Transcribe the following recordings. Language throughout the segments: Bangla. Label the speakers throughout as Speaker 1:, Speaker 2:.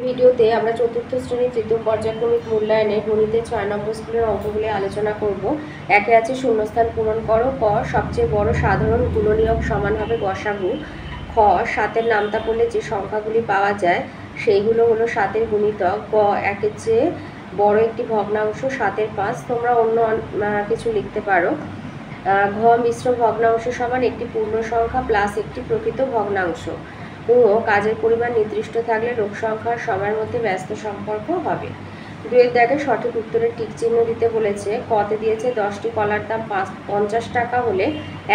Speaker 1: ভিডিওতে আমরা চতুর্থ শ্রেণীর তৃতীয় পর্যায়ক্রমিক মূল্যায়নে গণিতের 6 নম্বর স্কুলের অঙ্কগুলি আলোচনা করব। একে আছে শূন্যস্থান পূরণ করো। ক সবচেয়ে বড় সাধারণ গুণনীয়ক সমান হবে গসাগু। খ 7-এর নামতা পড়লে যে সংখ্যাগুলি পাওয়া যায় সেইগুলো হলো 7-এর গুণিতক। গ একের চেয়ে বড় একটি ভগ্নাংশ 7-এর 5। তোমরা অন্য কিছু লিখতে পারো। ঘ মিশ্র ভগ্নাংশ সমান একটি পূর্ণ সংখ্যা প্লাস একটি প্রকৃত ভগ্নাংশ। ও কাজের পরিমাণ নির্দিষ্ট থাকলে রোগ সংখ্যার সময়ের মধ্যে ব্যস্ত সম্পর্ক হবে। 2-এর দাগে সঠিক উত্তরের টিক চিহ্ন দিতে বলেছে। কতে দিয়েছে 10টি কলার দাম 50 টাকা হলে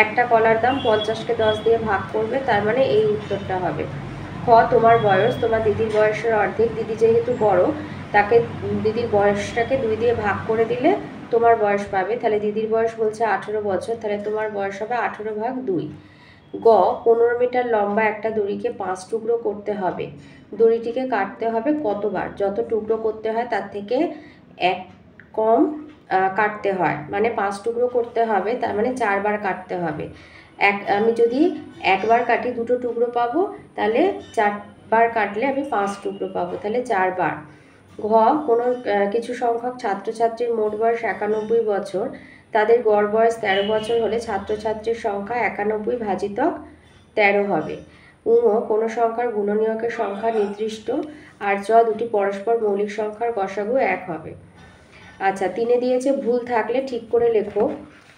Speaker 1: একটা কলার দাম 50কে 10 দিয়ে ভাগ করবে, তার মানে এই উত্তরটা হবে। খ তোমার বয়স তোমার দিদির বয়সের অর্ধেক। দিদি যেহেতু বড়, তাকে দিদির বয়সটাকে 2 দিয়ে ভাগ করে দিলে তোমার বয়স পাবে। তাহলে দিদির বয়স বলছে 18 বছর, তাহলে তোমার বয়স হবে 18/2। গ 15 মিটার লম্বা একটা দড়িকে 5 টুকরো করতে হবে। দড়িটিকে কাটতে হবে কতবার? যত টুকরো করতে হয় তার থেকে এক কম কাটতে হয়, মানে 5 টুকরো করতে হবে, তার মানে 4 বার কাটতে হবে। আমি যদি একবার কাটি 2টো টুকরো পাবো, তাহলে 4 বার কাটলে আমি 5 টুকরো পাবো, তাহলে 4 বার। ঘ কোনো কিছু সংখ্যক ছাত্রছাত্রীর মোট বয়স 91 বছর, তাদের গড় বয়স 13 বছর হলে ছাত্রছাত্রীর সংখ্যা 91/13 হবে। কোনো সংখ্যার গুণনীয়কের সংখ্যা নির্দিষ্ট, আর দুটি পরস্পর মৌলিক সংখ্যার গসাগু 1 হবে। আচ্ছা, 3-এ দিয়েছে ভুল থাকলে ঠিক করে লেখো।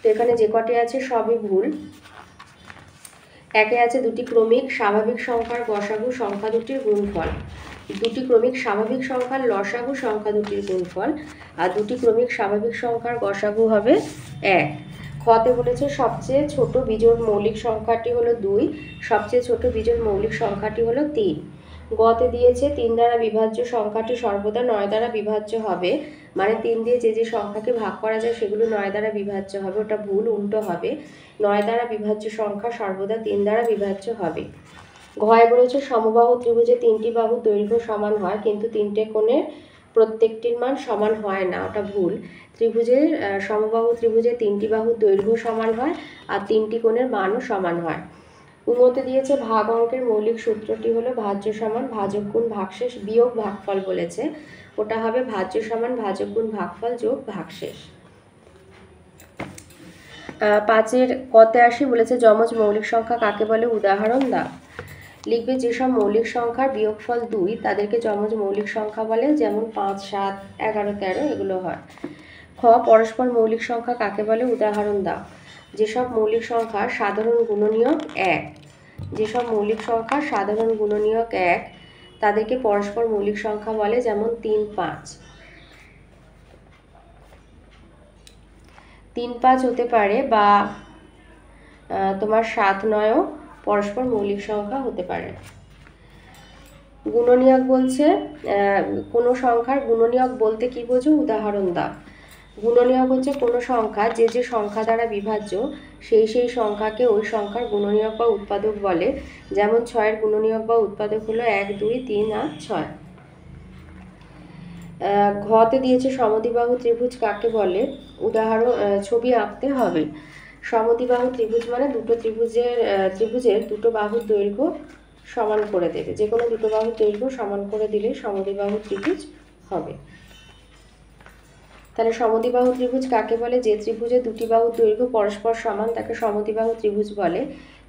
Speaker 1: তো এখানে যে কটি আছে সবই ভুল। একে আছে দুটি ক্রমিক স্বাভাবিক সংখ্যার গসাগু সংখ্যা দুটির গুণফল। দুটি ক্রমিক স্বাভাবিক সংখ্যার লসাগু সংখ্যা দুটির গুণফল, আর দুটি ক্রমিক স্বাভাবিক সংখ্যার গসাগু হবে 1। খতে বলেছে সবচেয়ে ছোট বিজোড় মৌলিক সংখ্যাটি হলো 2, সবচেয়ে ছোট বিজোড় মৌলিক সংখ্যাটি হলো 3। গতে দিয়েছে 3 দ্বারা বিভাজ্য সংখ্যাটি সর্বদা 9 দ্বারা বিভাজ্য হবে, মানে 3 দিয়ে যে সংখ্যাকে ভাগ করা যায় সেগুলো 9 দ্বারা বিভাজ্য হবে। ওটা ভুল, উল্টো হবে। 9 দ্বারা বিভাজ্য সংখ্যা সর্বদা 3 দ্বারা বিভাজ্য হবে। ঘয়ে বলেছে সমবাহু ত্রিভুজে 3টি বাহুর দৈর্ঘ্য সমান হয়, কিন্তু 3টে কোণের প্রত্যেকটির মান সমান হয় না, ওটা ভুল। ত্রিভুজের সমবাহু ত্রিভুজে 3টি বাহুর দৈর্ঘ্য সমান হয় আর 3টি কোণের মানও সমান হয়। উন্নতি দিয়েছে ভাগ অঙ্কের মৌলিক সূত্রটি হলো ভাজ্য সমান ভাজক গুণ ভাগশেষ বিয়োগ ভাগফল বলেছে, ওটা হবে ভাজ্য সমান ভাজক গুণ ভাগফল যোগ ভাগশেষ। 5-এর কতে আসি বলেছে যমজ মৌলিক সংখ্যা কাকে বলে, উদাহরণ দাও। লিখবে যেসব মৌলিক সংখ্যার বিয়োগফল 2 তাদেরকে যমজ মৌলিক সংখ্যা বলে, যেমন 5, 7, 11, 13 এগুলো হয়। খ পরস্পর মৌলিক সংখ্যা কাকে বলে, উদাহরণ দাও। যেসব মৌলিক সংখ্যার সাধারণ গুণনীয়ক 1, যেসব মৌলিক সংখ্যার সাধারণ গুণনীয়ক 1 তাদেরকে পরস্পর মৌলিক সংখ্যা বলে, যেমন 3, 5। 3, 5 হতে পারে, বা তোমার 7, 9ও পরস্পর মৌলিক সংখ্যা হতে পারে। গুণনীয়ক বলছে কোনো সংখ্যার গুণনীয়ক বলতে কি বোঝো, উদাহরণ দাও। গুণনীয়ক হচ্ছে কোনো সংখ্যা যে সংখ্যা দ্বারা বিভাজ্য সেই সংখ্যাকে ওই সংখ্যার গুণনীয়ক বা উৎপাদক বলে, যেমন 6-এর গুণনীয়ক বা উৎপাদক হলো 1, 2, 3 আর 6। ঘতে দিয়েছে সমদ্বিবাহু ত্রিভুজ কাকে বলে, উদাহরণ ছবি আঁকতে হবে। সমদ্বিবাহু ত্রিভুজ মানে দুটো ত্রিভুজের দুটো বাহুর দৈর্ঘ্য সমান করে দেবে, যে কোনো দুটো বাহুর দৈর্ঘ্য সমান করে দিলে সমদ্বিবাহু ত্রিভুজ হবে। তাহলে সমদ্বিবাহু ত্রিভুজ কাকে বলে, যে ত্রিভুজের দুটি বাহুর দৈর্ঘ্য পরস্পর সমান তাকে সমদ্বিবাহু ত্রিভুজ বলে।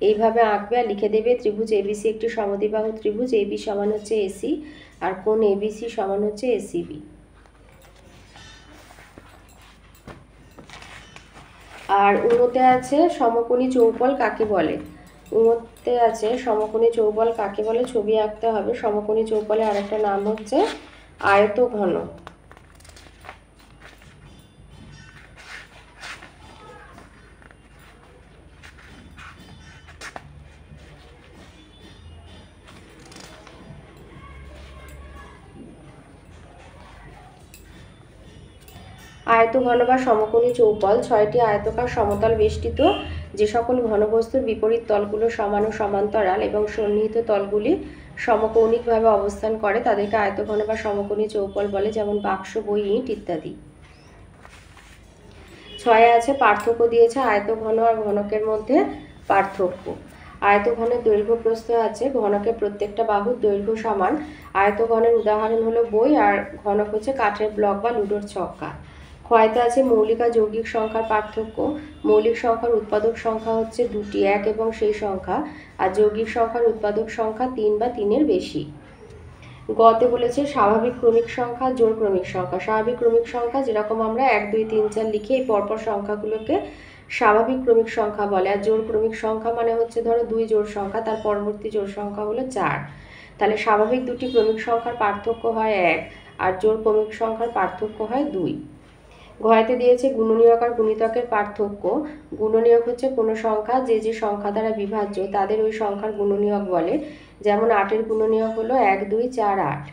Speaker 1: এইভাবে আঁকবে আর লিখে দেবে ত্রিভুজ এবিসি একটি সমদ্বিবাহু ত্রিভুজ, এবি সমান হচ্ছে এসি আর কোণ এবিসি সমান হচ্ছে এসিবি। আর উন্নতে আছে সমকোণী চৌবল কাকে বলে। উন্নতে আছে সমকোণী চৌবল কাকে বলে, ছবি আঁকতে হবে। সমকোণী চৌবলের আরেকটা নাম হচ্ছে আয়তঘন। আয়তঘন বা সমকোণী চৌবল 6টি আয়তকার সমতল বেষ্টিত, যে সকল ঘনবস্তুর বিপরীত তলগুলো সমান ও সমান্তরাল এবং সন্নিহিত তলগুলি সমকৌণিকভাবে অবস্থান করে তাদেরকে আয়তঘন বা সমকোণী চৌবল বলে, যেমন বাক্স, বই, ইট ইত্যাদি। 6-এ আছে পার্থক্য দিয়েছে আয়তঘন আর ঘনকের মধ্যে পার্থক্য। আয়তঘনের দৈর্ঘ্য প্রস্থ আছে, ঘনকের প্রত্যেকটা বাহুর দৈর্ঘ্য সমান আয়তঘনের উদাহরণ হলো বই, আর ঘনক হচ্ছে কাঠের ব্লক বা লুডোর ছক্কা। ক্ষয়তে আছে মৌলিক আর যৌগিক সংখ্যার পার্থক্য। মৌলিক সংখ্যার উৎপাদক সংখ্যা হচ্ছে দুটি, এক এবং সেই সংখ্যা, আর যৌগিক সংখ্যার উৎপাদক সংখ্যা 3 বা 3-এর বেশি। গতে বলেছে স্বাভাবিক ক্রমিক সংখ্যা, জোড় ক্রমিক সংখ্যা। স্বাভাবিক ক্রমিক সংখ্যা যেরকম আমরা 1 2 3 4 লিখে এই পরপর সংখ্যাগুলোকে স্বাভাবিক ক্রমিক সংখ্যা বলে। আর জোড় ক্রমিক সংখ্যা মানে হচ্ছে ধরো 2 জোড় সংখ্যা, তার পরবর্তী জোড় সংখ্যা হলো 4। তাহলে স্বাভাবিক দুটি ক্রমিক সংখ্যার পার্থক্য হয় 1, আর জোড় ক্রমিক সংখ্যার পার্থক্য হয় 2। ঘয়েতে দিয়েছে গুণনীয়ক আর গুণিতকের পার্থক্য। গুণনীয়ক হচ্ছে কোনো সংখ্যা যে সংখ্যা দ্বারা বিভাজ্য তাদের ওই সংখ্যার গুণনীয়ক বলে। যেমন 8-এর গুণনীয়ক হলো 1 2 4 8।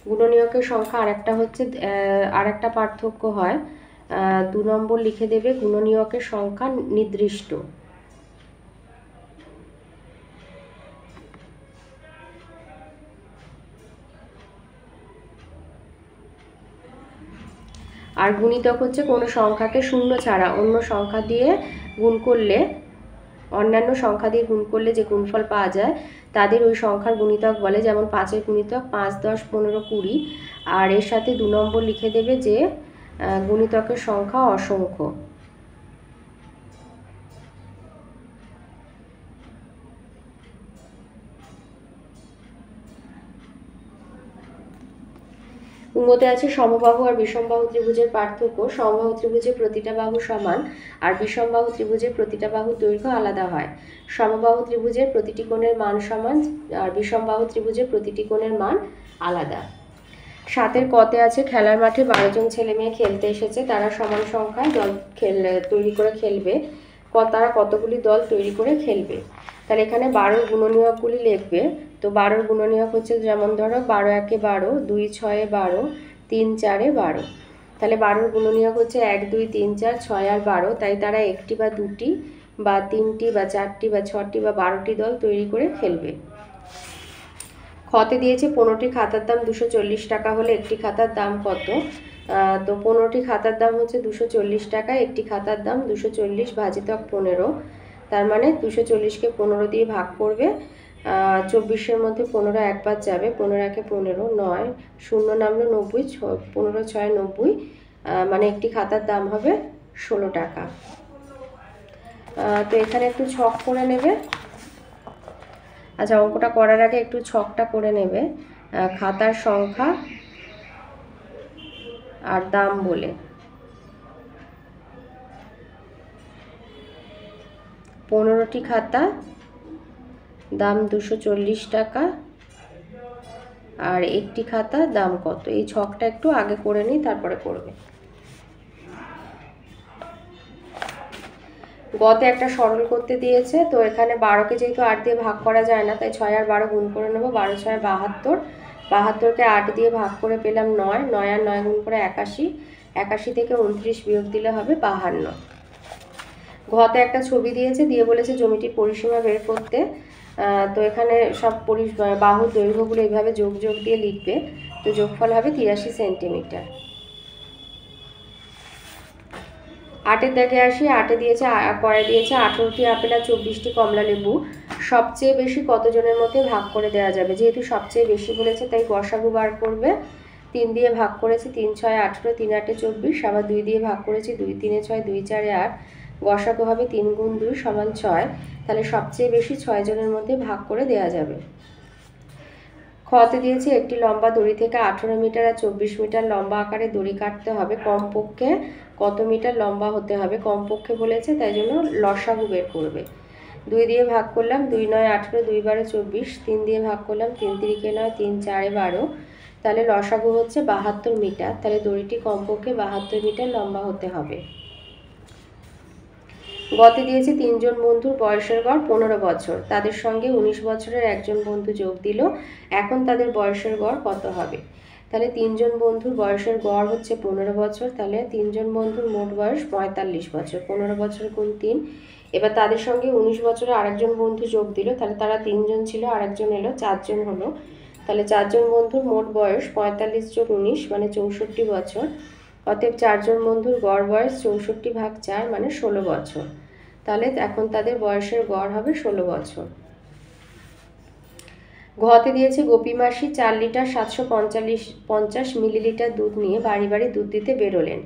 Speaker 1: গুণনীয়কের সংখ্যা আরেকটা পার্থক্য হয়, 2 নম্বর লিখে দেবে গুণনীয়কের সংখ্যা নির্দিষ্ট। আর গুণিতক হচ্ছে কোনো সংখ্যাকে শূন্য ছাড়া অন্য সংখ্যা দিয়ে গুণ করলে, অন্যান্য সংখ্যা দিয়ে গুণ করলে যে গুণফল পাওয়া যায় তাদের ওই সংখ্যার গুণিতক বলে। যেমন 5-এর গুণিতক 5 10 15 20। আর এর সাথে 2 নম্বর লিখে দেবে যে গুণিতকের সংখ্যা অসংখ্য। উঙ্গতে আছে সমবাহু আর বিষমবাহু ত্রিভুজের পার্থক্য। সমবাহু ত্রিভুজের প্রতিটা বাহু সমান, আর বিষমবাহু ত্রিভুজের প্রতিটা বাহুর দৈর্ঘ্য আলাদা হয়। সমবাহু ত্রিভুজের প্রতিটি কোণের মান সমান, আর বিষমবাহু ত্রিভুজের প্রতিটি কোণের মান আলাদা। 7-এর কতে আছে খেলার মাঠে 12 জন ছেলে মেয়ে খেলতে এসেছে, তারা সমান সংখ্যায় দল তৈরি করে খেলবে। তারা কতগুলি দল তৈরি করে খেলবে। তাহলে এখানে 12-র গুণনীয়কগুলি লিখবে। তো 12-র গুণনীয়ক হচ্ছে যেমন ধরো 12 1 12, 2 6 12, 3 4 12। তাহলে 12-র গুণনীয়ক হচ্ছে 1 2 3 4 6 আর 12। তাই তারা একটি বা দুটি বা তিনটি বা চারটি বা ছটি বা 12টি দল তৈরি করে খেলবে। খতে দিয়েছে 15টি খাতার দাম 240 টাকা হলে একটি খাতার দাম কত? তো 15টি খাতার দাম হচ্ছে 240 টাকা, একটি খাতার দাম 240 ভাজিতক 15। তার মানে 240কে 15 দিয়ে ভাগ করবে। 24-এর মধ্যে 15 একবার যাবে, 15 1 15 9, 0 নামলো 90, 15 6 90, মানে একটি খাতার দাম হবে 16 টাকা। তো এখানে একটু ছক করে নেবে। আচ্ছা, অঙ্কটা করার আগে একটু ছকটা করে নেবে। খাতার সংখ্যা আর দাম বলে 15টি খাতা, দাম 240 টাকা, আর একটি খাতা দাম কত? এই ছকটা একটু আগে করে নিই, তারপরে করবে। গতে একটা সরল করতে দিয়েছে। তো এখানে 12কে যেহেতু 8 দিয়ে ভাগ করা যায় না, তাই 6 আর 12 গুণ করে নেব। 12 6 72, 72কে 8 দিয়ে ভাগ করে পেলাম 9, 9 আর 9 গুণ করে 81, 81 থেকে 29 বিয়োগ দিলে হবে 52। ঘতে একটা ছবি দিয়েছে, দিয়ে বলেছে জমিটির পরিসীমা বের করতে। তো এখানে সব বাহুর দৈর্ঘ্যগুলো এইভাবে যোগ দিয়ে লিখবে। তো যোগফল হবে 83 সেন্টিমিটার। 8-এর দাগে আসি। 8-এ দিয়েছে, পরে দিয়েছে 18টি আপেল আর 24টি কমলা লেবু সবচেয়ে বেশি কতজনের মধ্যে ভাগ করে দেওয়া যাবে। যেহেতু সবচেয়ে বেশি বলেছে তাই গসাগু বার করবে। 3 দিয়ে ভাগ করেছি, 3 6 18, 3 8 24, আবার 2 দিয়ে ভাগ করেছি, 2 3 6, 2 4 8। গসাগু হবে 3 গুণ 2 সমান 6। তাহলে সবচেয়ে বেশি 6 জনের মধ্যে ভাগ করে দেওয়া যাবে। খতে দিয়েছে একটি লম্বা দড়ি থেকে 18 মিটার আর 24 মিটার লম্বা আকারে দড়ি কাটতে হবে। কমপক্ষে কত মিটার লম্বা হতে হবে? কমপক্ষে বলেছে, তাই জন্য লসাগু বের করবে। 2 দিয়ে ভাগ করলাম, 2 9 18, 2 12 24, 3 দিয়ে ভাগ করলাম, 3 3 9, 3 4 12। তাহলে লসাগু হচ্ছে 72 মিটার। তাহলে দড়িটি কমপক্ষে 72 মিটার লম্বা হতে হবে। গতে দিয়েছে 3 জন বন্ধুর বয়সের গড় 15 বছর, তাদের সঙ্গে 19 বছরের একজন বন্ধু যোগ দিল। এখন তাদের বয়সের গড় কত হবে? তাহলে 3 জন বন্ধুর বয়সের গড় হচ্ছে 15 বছর। তাহলে 3 জন বন্ধুর মোট বয়স 45 বছর। 15 বছর গুণ 3। এবার তাদের সঙ্গে 19 বছরের আরেকজন বন্ধু যোগ দিল। তাহলে তারা 3 জন ছিল, আরেকজন এলো, 4 জন হলো। তাহলে 4 জন বন্ধুর মোট বয়স 45 যোগ 19 মানে 64 বছর। অতএব 4 জন বন্ধুর গড় বয়স 64 ভাগ 4 মানে 16 বছর। তাহলে এখন তাদের বয়সের গড় হবে 16 বছর। ঘতে দিয়েছে গোপী মাসি 4 লিটার 750 মিলিলিটার দুধ নিয়ে বাড়ি বাড়ি দুধ দিতে বেরোলেন।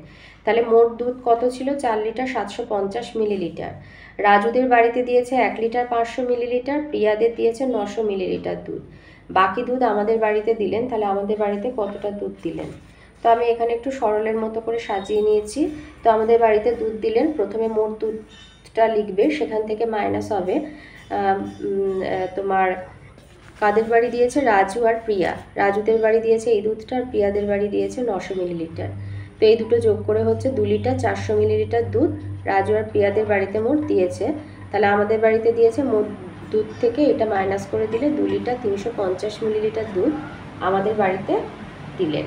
Speaker 1: তাহলে মোট দুধ কত ছিল? 4 লিটার 750 মিলিলিটার। রাজুদের বাড়িতে দিয়েছে 1 লিটার 500 মিলিলিটার, প্রিয়াদের দিয়েছে 900 মিলিলিটার দুধ। বাকি দুধ আমাদের বাড়িতে দিলেন, তাহলে আমাদের বাড়িতে কতটা দুধ দিলেন? তো আমি এখানে একটু সরলের মতো করে সাজিয়ে নিয়েছি। তো আমাদের বাড়িতে দুধ দিলেন, প্রথমে মোট দুধটা লিখবে, সেখান থেকে মাইনাস হবে তোমার কাদের বাড়ি দিয়েছে? রাজু আর প্রিয়া। রাজুদের বাড়ি দিয়েছে এই দুধটা, আর প্রিয়াদের বাড়ি দিয়েছে 900 মিলিলিটার। তো এই দুটো যোগ করে হচ্ছে 2 লিটার 400 মিলিলিটার দুধ রাজু আর প্রিয়াদের বাড়িতে মোট দিয়েছে। তাহলে আমাদের বাড়িতে দিয়েছে মোট দুধ থেকে এটা মাইনাস করে দিলে 2 লিটার 350 মিলিলিটার দুধ আমাদের বাড়িতে দিলেন।